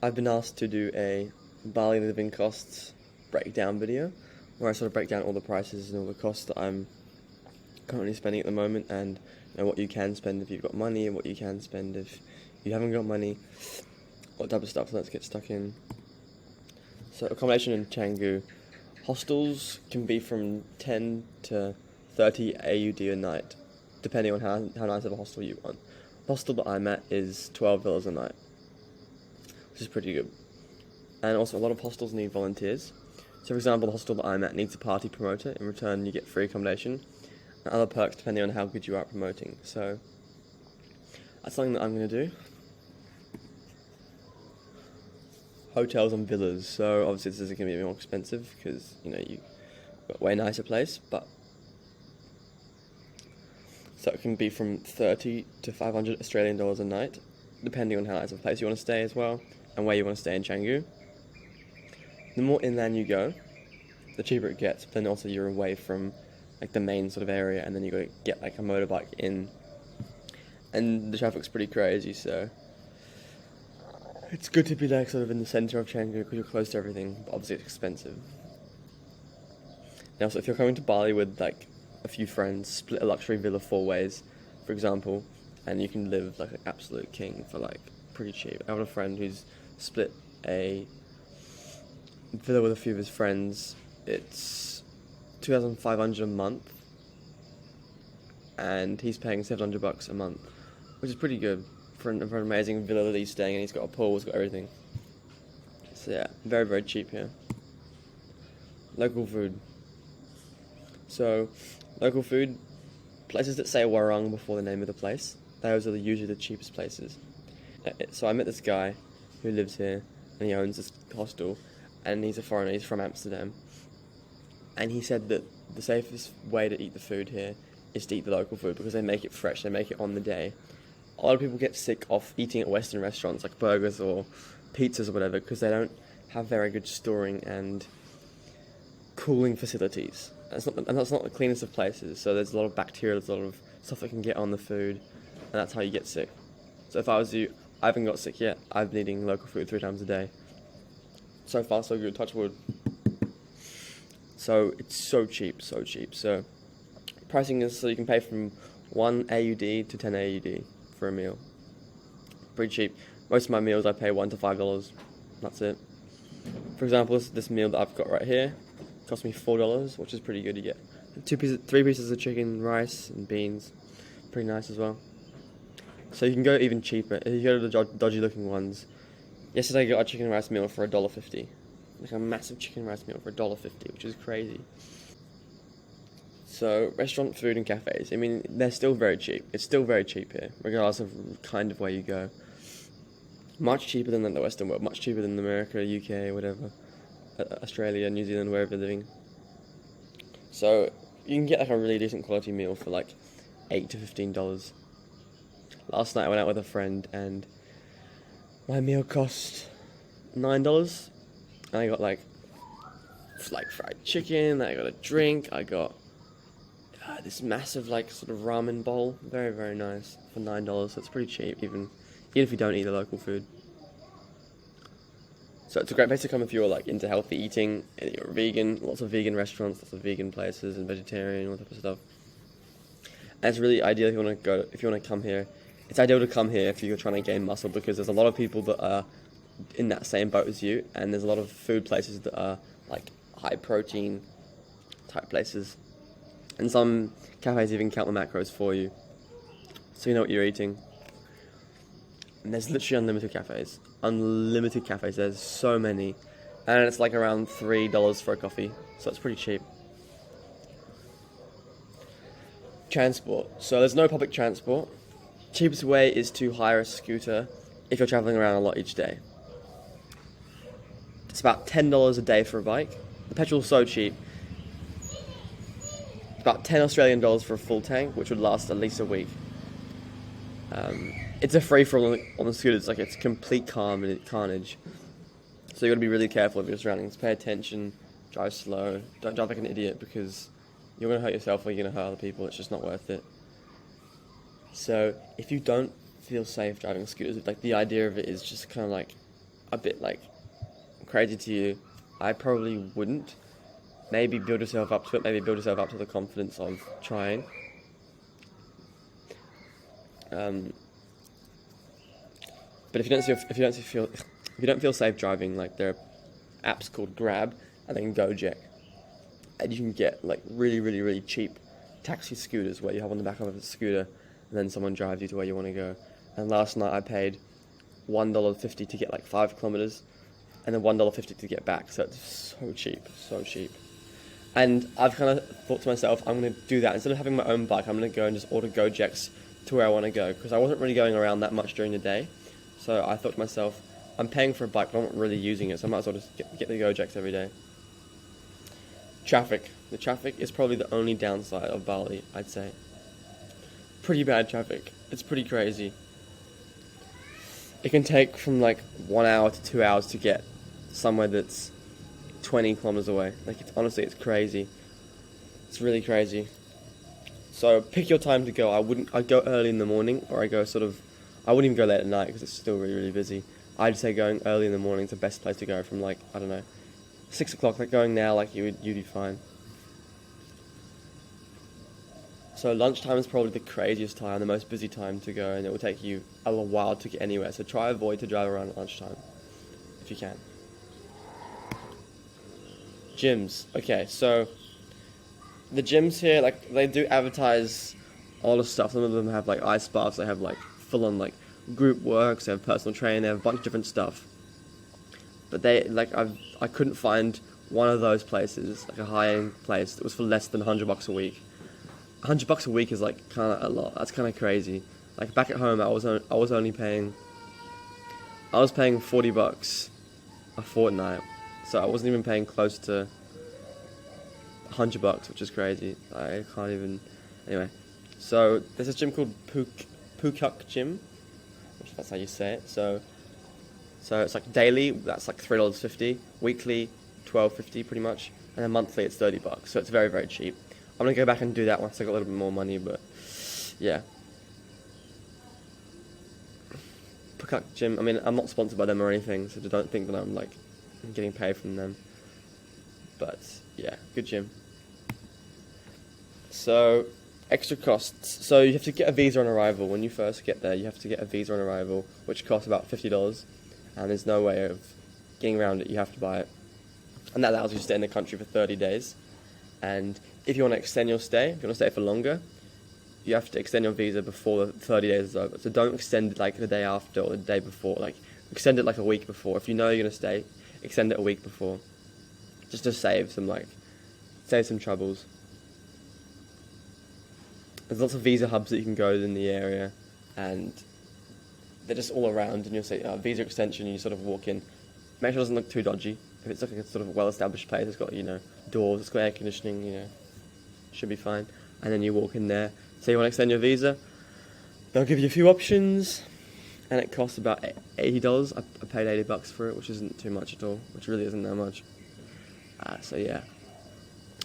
I've been asked to do a Bali living costs breakdown video where I sort of break down all the prices and all the costs that I'm currently spending at the moment, and what you can spend if you've got money and what you can spend if you haven't got money, what type of stuff. So let's get stuck in. So accommodation in Canggu, hostels can be from 10 to 30 AUD a night, depending on how nice of a hostel you want. The hostel that I'm at is $12 a night, which is pretty good. And also a lot of hostels need volunteers. So for example, the hostel that I'm at needs a party promoter. In return, you get free accommodation and other perks depending on how good you are at promoting. So that's something that I'm going to do. Hotels and villas. So obviously this is going to be more expensive because, you've got a way nicer place, but so it can be from 30 to 500 Australian dollars a night, depending on how nice of a place you want to stay as well, and where you want to stay in Canggu. The more inland you go, the cheaper it gets, but then also you're away from the main sort of area, and then you got to get a motorbike in, and the traffic's pretty crazy, so it's good to be sort of in the centre of Canggu because you're close to everything, but obviously it's expensive. Now, so if you're coming to Bali with a few friends, split a luxury villa 4 ways, for example, and you can live like an absolute king for pretty cheap. I have a friend who's split a villa with a few of his friends. It's $2,500 a month, and he's paying $700 a month, which is pretty good for an amazing villa that he's staying in. He's got a pool, he's got everything. So yeah, very, very cheap here. Local food. So, local food, places that say Warung before the name of the place, those are usually the cheapest places. So I met this guy who lives here, and he owns this hostel, and he's a foreigner, he's from Amsterdam. And he said that the safest way to eat the food here is to eat the local food because they make it fresh, they make it on the day. A lot of people get sick of eating at Western restaurants like burgers or pizzas or whatever because they don't have very good storing and cooling facilities. And that's not the cleanest of places, so there's a lot of bacteria, there's a lot of stuff that can get on the food, and that's how you get sick. So if I was you, I haven't got sick yet. I've been eating local food 3 times a day. So far, so good, touch wood. So it's so cheap, so cheap. So pricing is so you can pay from 1 AUD to 10 AUD for a meal. Pretty cheap. Most of my meals I pay $1 to $5. That's it. For example, this meal that I've got right here cost me $4, which is pretty good. You get 3 pieces of chicken, rice, and beans. Pretty nice as well. So you can go even cheaper. If you go to the dodgy looking ones, yesterday I got a chicken rice meal for $1.50. A massive chicken rice meal for $1.50, which is crazy. So restaurant food and cafes, they're still very cheap. It's still very cheap here, regardless of kind of where you go. Much cheaper than the Western world, much cheaper than America, UK, whatever. Australia, New Zealand, wherever you're living. So you can get a really decent quality meal for $8 to $15. Last night I went out with a friend and my meal cost $9. And I got fried chicken, I got a drink, I got this massive sort of ramen bowl, very, very nice for $9. So it's pretty cheap, even if you don't eat the local food. So it's a great place to come if you're into healthy eating, and you're vegan. Lots of vegan restaurants, lots of vegan places, and vegetarian, all that type of stuff. And it's really ideal if you want to come here. It's ideal to come here if you're trying to gain muscle because there's a lot of people that are in that same boat as you, and there's a lot of food places that are high protein type places, and some cafes even count the macros for you, so you know what you're eating. And there's literally unlimited cafes, there's so many, and it's around $3 for a coffee, so it's pretty cheap. Transport, so there's no public transport. Cheapest way is to hire a scooter if you're travelling around a lot each day. It's about $10 a day for a bike. The petrol's so cheap. It's about 10 Australian dollars for a full tank, which would last at least a week. It's a free-for-all on the scooter. It's complete carnage. So you got to be really careful of your surroundings. Pay attention, drive slow. Don't drive like an idiot because you're going to hurt yourself or you're going to hurt other people. It's just not worth it. So if you don't feel safe driving scooters, the idea of it is just kind of a bit like crazy to you, I probably wouldn't. Maybe build yourself up to it. Maybe build yourself up to the confidence of trying. But if you don't feel safe driving, like there are apps called Grab and then Gojek, and you can get like really cheap taxi scooters where you hop on the back of a scooter and then someone drives you to where you want to go. And last night I paid $1.50 to get like 5 kilometers, and then $1.50 to get back. So it's so cheap. And I've kind of thought to myself, I'm going to do that. Instead of having my own bike, I'm going to go and just order Gojeks to where I want to go, because I wasn't really going around that much during the day. So I thought to myself, I'm paying for a bike, but I'm not really using it, so I might as well just get the Gojeks every day. Traffic. The traffic is probably the only downside of Bali, I'd say. Pretty bad traffic. It's pretty crazy. It can take from like 1 hour to 2 hours to get somewhere that's 20 kilometers away. Like, honestly, it's crazy. It's really crazy. So pick your time to go. I'd go early in the morning, or I wouldn't even go late at night because it's still really busy. I'd say going early in the morning is the best place to go, from like, I don't know, 6 o'clock, like going now, like you'd be fine. So lunchtime is probably the craziest time, the most busy time to go, and it will take you a little while to get anywhere. So avoid to drive around at lunchtime, if you can. Gyms. Okay, so the gyms here, like, they do advertise a lot of stuff. Some of them have like ice baths, they have like full-on like group works, they have personal training, they have a bunch of different stuff. But I couldn't find one of those places, like a high-end place, that was for less than $100 a week. $100 a week is like kind of a lot. That's kind of crazy. Like back at home, I was paying $40 a fortnight, so I wasn't even paying close to $100, which is crazy. I can't even. Anyway, so there's this gym called Pukuk Gym, which that's how you say it. So it's like daily, that's like $3.50. Weekly, $12.50 pretty much, and then monthly it's $30. So it's very cheap. I'm gonna go back and do that once I got a little bit more money, but yeah. Pukuk Gym. I mean, I'm not sponsored by them or anything, so don't think that I'm like getting paid from them. But yeah, good gym. So extra costs. So you have to get a visa on arrival. When you first get there, you have to get a visa on arrival, which costs about $50, and there's no way of getting around it. You have to buy it, and that allows you to stay in the country for 30 days. And if you want to extend your stay, if you want to stay for longer, you have to extend your visa before the 30 days is over. So don't extend it like the day after or the day before. Like, extend it like a week before. If you know you're going to stay, extend it a week before. Just to save some troubles. There's lots of visa hubs that you can go to in the area, and they're just all around, and you'll say visa extension, and you sort of walk in. Make sure it doesn't look too dodgy. If it's like a sort of well-established place, it's got, doors, it's got air conditioning, should be fine. And then you walk in there, say you want to extend your visa, they'll give you a few options, and it costs about $80. I paid $80 for it, which isn't too much at all, which really isn't that much. So yeah.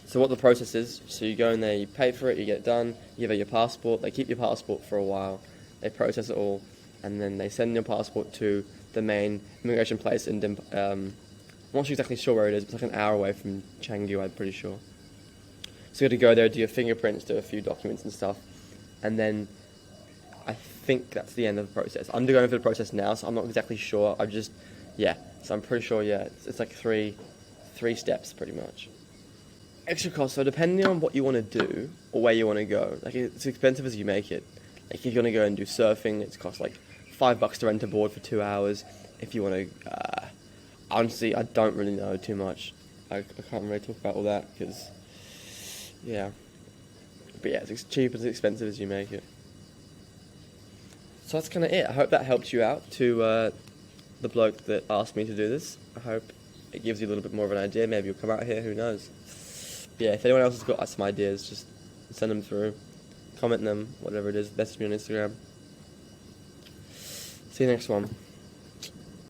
So what the process is, so you go in there, you pay for it, you get it done, you give her your passport, they keep your passport for a while, they process it all, and then they send your passport to the main immigration place in I'm not exactly sure where it is, but it's like an hour away from Canggu, I'm pretty sure. So you have to go there, do your fingerprints, do a few documents and stuff, and then I think that's the end of the process. I'm going through the process now, so I'm not exactly sure. So I'm pretty sure, it's like three steps pretty much. Extra cost, so depending on what you want to do or where you want to go, like, it's expensive as you make it. Like, if you want to go and do surfing, it's cost like $5 to rent a board for 2 hours. If you want to, honestly, I don't really know too much. I can't really talk about all that because, yeah. But yeah, it's as cheap and as expensive as you make it. So that's kind of it. I hope that helped you out, to the bloke that asked me to do this. I hope it gives you a little bit more of an idea. Maybe you'll come out here, who knows. But yeah, if anyone else has got some ideas, just send them through. Comment them, whatever it is. Message me on Instagram. See you next one.